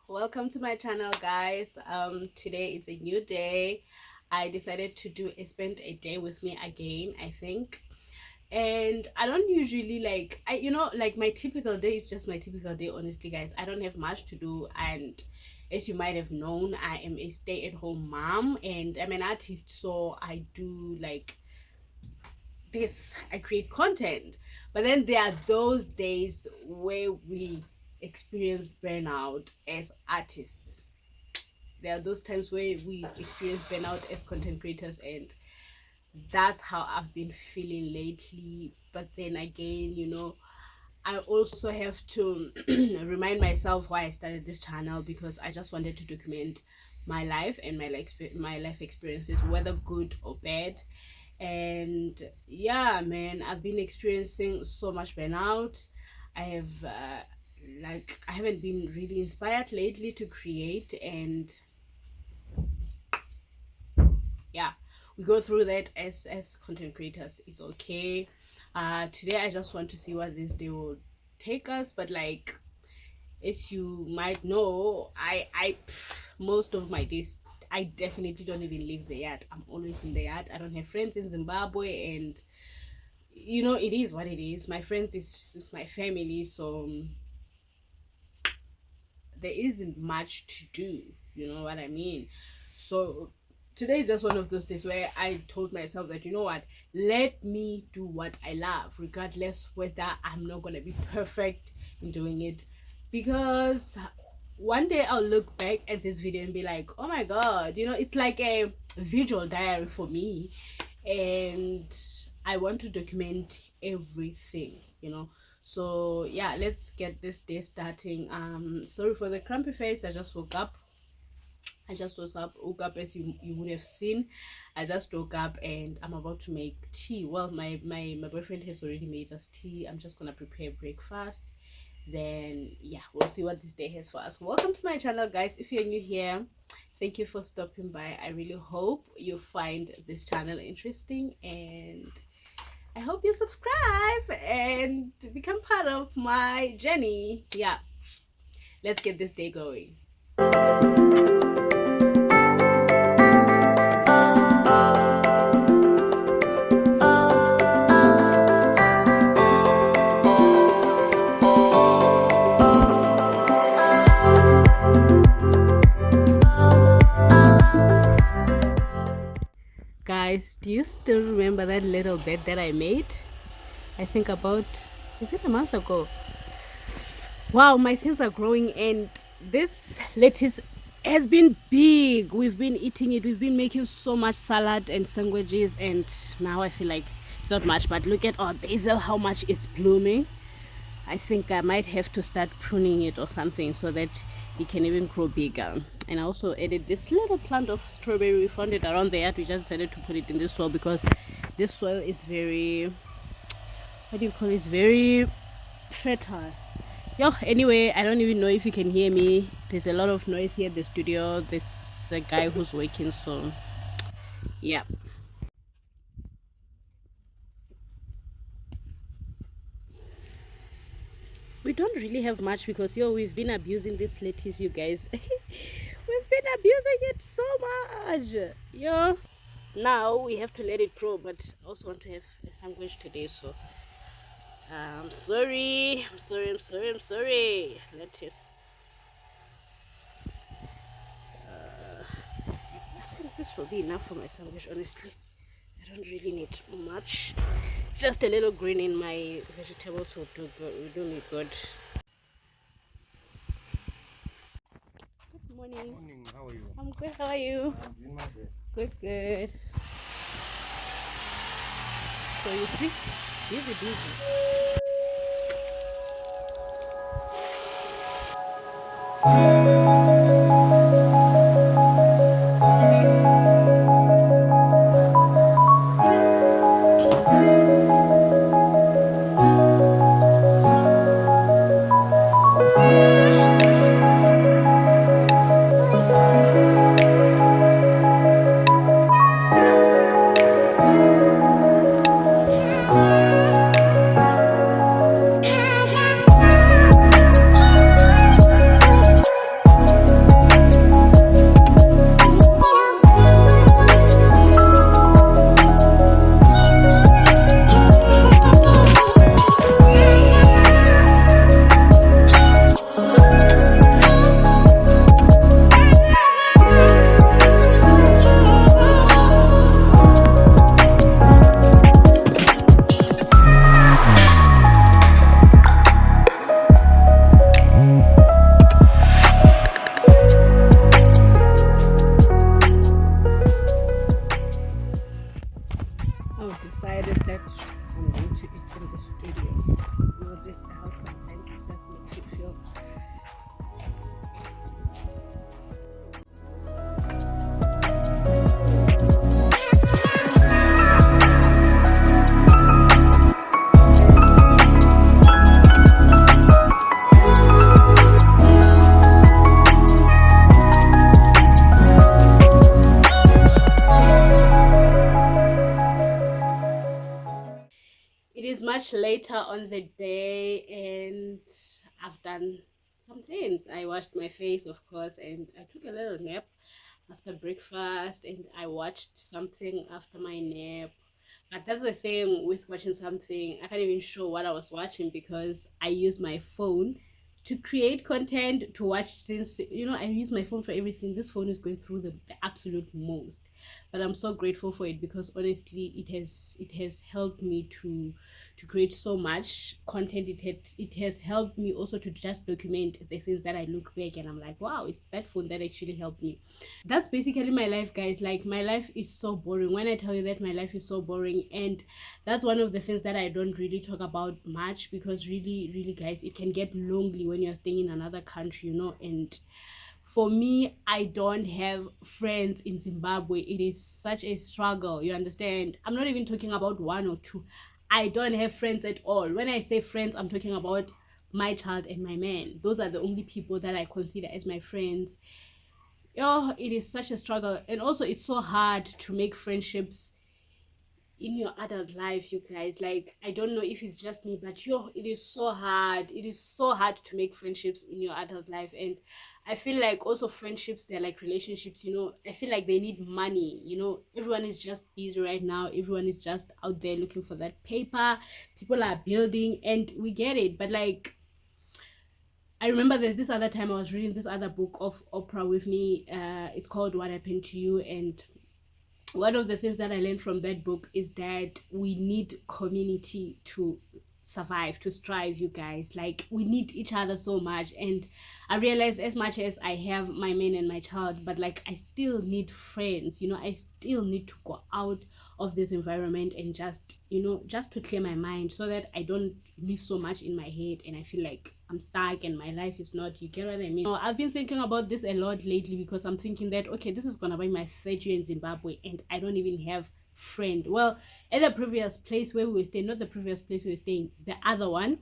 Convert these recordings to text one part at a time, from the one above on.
Welcome to my channel, guys. Today it's a new day. I decided to do a spend a day with me again, I think. And I don't usually like my typical day is just my typical day, honestly, guys. I don't have much to do, and as you might have known, I am a stay-at-home mom and I'm an artist, so I do like this, I create content. But then there are those days where we experience burnout as artists. There are those times where we experience burnout as content creators, and that's how I've been feeling lately. But then again, I also have to remind myself why I started this channel, because I just wanted to document my life and my life experiences, whether good or bad. And yeah, man, I've been experiencing so much burnout. I have I haven't been really inspired lately to create, and yeah, we go through that as content creators. It's okay. Today I just want to see what this day will take us. But like, as you might know, I most of my days I definitely don't even leave the yard. I'm always in the yard. I don't have friends in Zimbabwe, and it is what it is. My friends is my family, so there isn't much to do. You know what I mean? So today is just one of those days where I told myself that, you know what, let me do what I love, regardless whether I'm not gonna be perfect in doing it. Because one day I'll look back at this video and be like, oh my god, it's like a visual diary for me, and I want to document everything. So yeah, let's get this day starting. Sorry for the crumpy face. I just woke up. As you would have seen. I just woke up and I'm about to make tea. Well, my boyfriend has already made us tea. I'm just gonna prepare breakfast. Then yeah, we'll see what this day has for us. Welcome to my channel, guys. If you're new here, thank you for stopping by. I really hope you find this channel interesting, and I hope you subscribe and become part of my journey. Yeah, let's get this day going. Guys, do you still remember that little bed that I made? I think about, is it a month ago? Wow, my things are growing, and this lettuce has been big. We've been eating it. We've been making so much salad and sandwiches, and now I feel like it's not much, but look at our basil, how much it's blooming. I think I might have to start pruning it or something so that it can even grow bigger. And I also added this little plant of strawberry. We found it around the yard. We just decided to put it in this soil because this soil is very, what do you call it, it's very fertile. Anyway, I don't even know if you can hear me. There's a lot of noise here at the studio. There's a guy who's working, so yeah. We don't really have much because we've been abusing this lettuce, you guys. We've been abusing it so much. Now we have to let it grow, but I also want to have a sandwich today, so I'm sorry. Lettuce. I think this will be enough for my sandwich, honestly. I don't really need much. Just a little green in my vegetables will do me good. Good morning. Morning, how are you? I'm good, how are you? I'm doing my best. Good. So you see, busy. much later on the day, and I've done some things. I washed my face, of course, and I took a little nap after breakfast, and I watched something after my nap. But that's the thing with watching something. I can't even show what I was watching because I use my phone to create content, to watch things. I use my phone for everything. This phone is going through the absolute most. But I'm so grateful for it because honestly it has helped me to create so much content. It has helped me also to just document the things that I look back and I'm like, wow, it's that phone that actually helped me. That's basically my life, guys. Like, my life is so boring. When I tell you that my life is so boring, and that's one of the things that I don't really talk about much, because really, really, guys, it can get lonely when you're staying in another country, and for me, I don't have friends in Zimbabwe. It is such a struggle, you understand? I'm not even talking about one or two. I don't have friends at all. When I say friends, I'm talking about my child and my man. Those are the only people that I consider as my friends. Oh, it is such a struggle, and also it's so hard to make friendships in your adult life, you guys. Like, I don't know if it's just me, but it is so hard. It is so hard to make friendships in your adult life. And I feel like also friendships, they're like relationships. I feel like they need money. Everyone is just busy right now. Everyone is just out there looking for that paper. People are building, and we get it, but like, I remember there's this other time I was reading this other book of Oprah with me. It's called What Happened to You. And one of the things that I learned from that book is that we need community to survive, to strive, you guys. Like, we need each other so much. And I realized, as much as I have my man and my child, but like, I still need friends. I still need to go out of this environment and just to clear my mind, so that I don't live so much in my head and I feel like I'm stuck and my life is not, you get what I mean? I've been thinking about this a lot lately, because I'm thinking that, okay, this is gonna be my third year in Zimbabwe and I don't even have friend. Well, at the previous place where we were staying, not the previous place we were staying, the other one,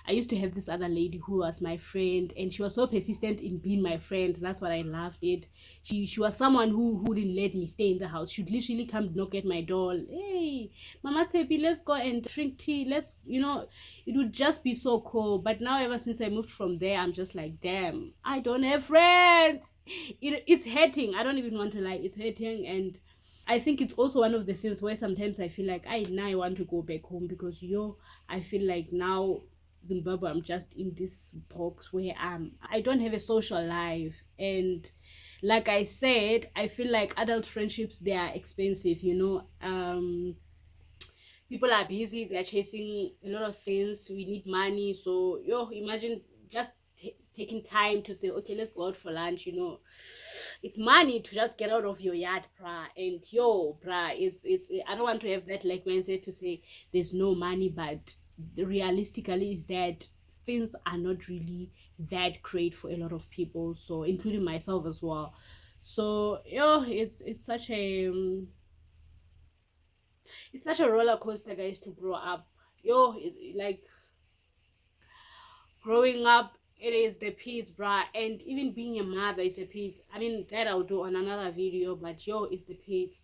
I used to have this other lady who was my friend, and she was so persistent in being my friend. That's what I loved it. She was someone who wouldn't let me stay in the house. She'd literally come knock at my door. Hey, Mama Tepi, let's go and drink tea. It would just be so cool. But now, ever since I moved from there, I'm just like, damn, I don't have friends. It's hurting. I don't even want to lie. It's hurting. And I think it's also one of the things where sometimes I feel like I want to go back home, because I feel like now Zimbabwe, I'm just in this box where I don't have a social life. And like I said, I feel like adult friendships, they are expensive. People are busy, they're chasing a lot of things. We need money. So imagine just taking time to say, okay, let's go out for lunch. It's money to just get out of your yard, bruh. And bruh, it's I don't want to have that like mindset to say there's no money, but realistically is that things are not really that great for a lot of people, so including myself as well. So it's such a roller coaster, guys, to grow up. Like, growing up, it is the peace, bruh. And even being a mother is a peace. I mean, that I'll do on another video, but it's the peace.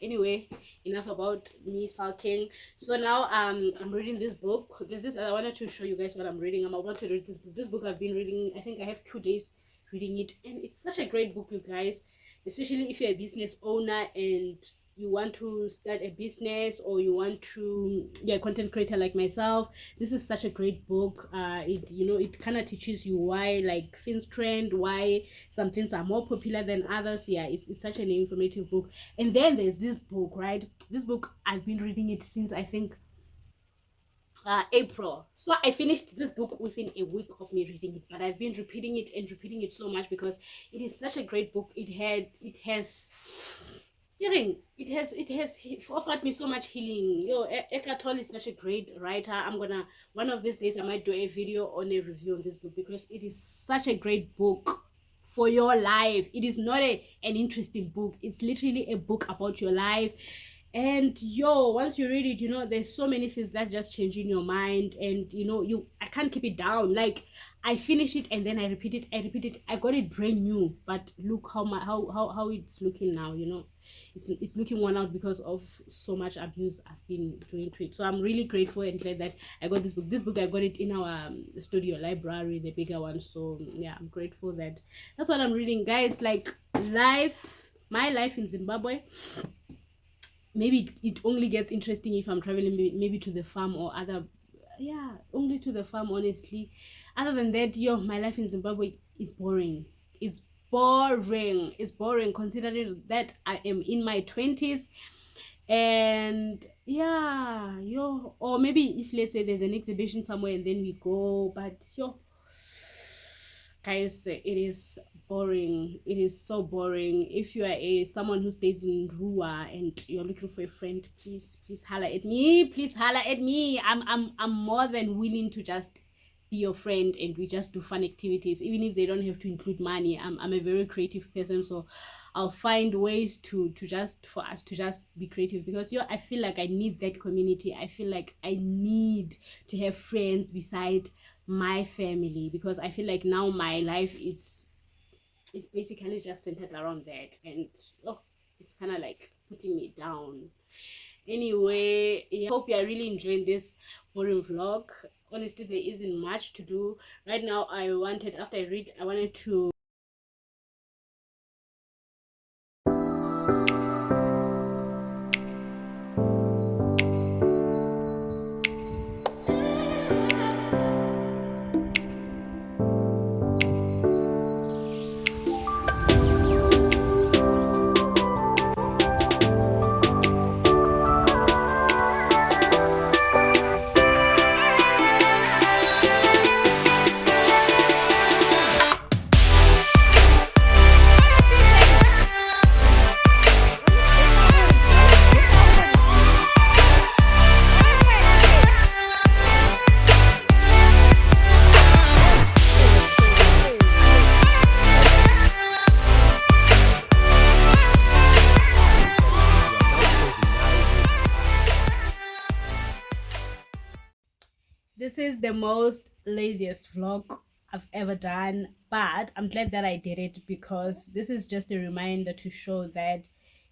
Anyway, enough about me sulking. So now I'm reading this book. I wanted to show you guys what I'm reading. I'm about to read this book. I've been reading, I think I have 2 days reading it, and it's such a great book, you guys, especially if you're a business owner and you want to start a business, or you're a content creator like myself. This is such a great book. It kind of teaches you why, like, things trend, why some things are more popular than others. Yeah, it's such an informative book. And then there's this book, right? This book, I've been reading it since, I think, April. So I finished this book within a week of me reading it, but I've been repeating it and repeating it so much because it is such a great book. It has offered me so much healing. Eckhart Tolle is such a great writer. One of these days I might do a video on a review of this book, because it is such a great book for your life. It is not an interesting book. It's literally a book about your life. And yo, once you read it, there's so many things that just change in your mind, and I can't keep it down. Like, I finish it and then I repeat it. I got it brand new, but look how it's looking now. It's looking worn out because of so much abuse I've been doing to it. So I'm really grateful and glad that I got this book. I got it in our studio library, the bigger one. So yeah, I'm grateful that that's what I'm reading, guys. Like, my life in Zimbabwe. Maybe it only gets interesting if I'm traveling, maybe to the farm or other. Yeah, only to the farm, honestly. Other than that, yo, my life in Zimbabwe is boring. It's boring considering that I am in my 20s. And yeah, yo, or maybe if, let's say, there's an exhibition somewhere and then we go, but yo, guys, it is boring. It is so boring. If you are a someone who stays in Rua and you're looking for a friend, please holla at me. Please holla at me. I'm more than willing to just be your friend, and we just do fun activities, even if they don't have to include money. I'm a very creative person, so I'll find ways to just for us to just be creative, because I feel like I need that community. I feel like I need to have friends beside my family, because I feel like now my life is basically just centered around that, and oh, it's kind of like putting me down. Anyway, yeah, hope you are really enjoying this boring vlog. Honestly, there isn't much to do right now. After I read, I wanted to. This is the most laziest vlog I've ever done, but I'm glad that I did it, because this is just a reminder to show that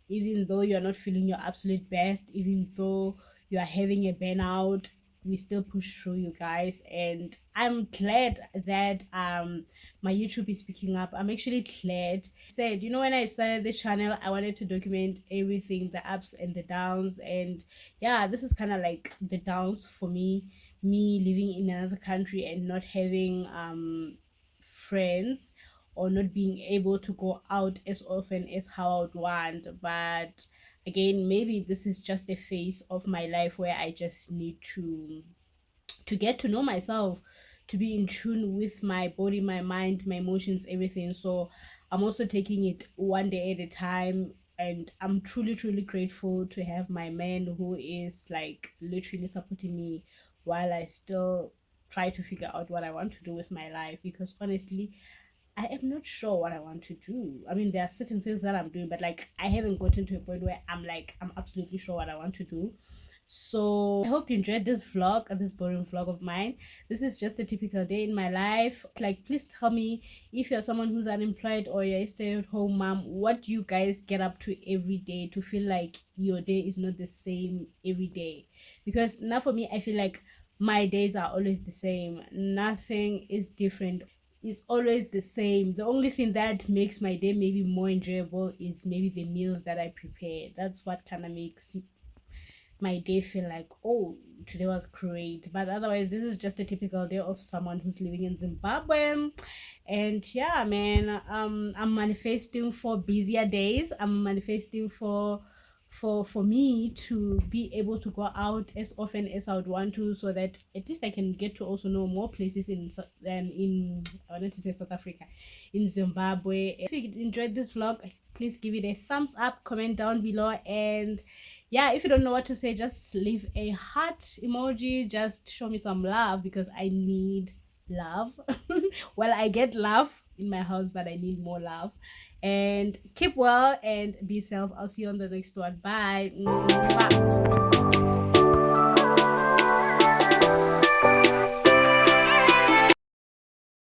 even though you're not feeling your absolute best, even though you are having a burnout, we still push through, you guys. And I'm glad that my YouTube is picking up. I'm actually glad. Said, when I started this channel, I wanted to document everything, the ups and the downs. And yeah, this is kind of like the downs for me living in another country and not having friends, or not being able to go out as often as how I would want. But again, maybe this is just a phase of my life where I just need to get to know myself, to be in tune with my body, my mind, my emotions, everything. So I'm also taking it one day at a time. And I'm truly, truly grateful to have my man, who is like literally supporting me while I still try to figure out what I want to do with my life. Because honestly, I am not sure what I want to do. I mean, there are certain things that I'm doing, but like, I haven't gotten to a point where I'm absolutely sure what I want to do. So I hope you enjoyed this vlog, this boring vlog of mine. This is just a typical day in my life. Like, please tell me, if you're someone who's unemployed or you're a stay-at-home mom, what do you guys get up to every day to feel like your day is not the same every day? Because now for me, I feel like my days are always the same. Nothing is different. It's always the same. The only thing that makes my day maybe more enjoyable is maybe the meals that I prepare. That's what kind of makes my day feel like, oh, today was great. But otherwise, this is just a typical day of someone who's living in Zimbabwe. And yeah, man, I'm manifesting for busier days. I'm manifesting for me to be able to go out as often as I would want to, so that at least I can get to also know more places than in, I wanted to say South Africa, in Zimbabwe. If you enjoyed this vlog, please give it a thumbs up, comment down below, and yeah, if you don't know what to say, just leave a heart emoji. Just show me some love, because I need love. Well, I get love in my house, but I need more love. And keep well and be self. I'll see you on the next one. Bye. Mwah.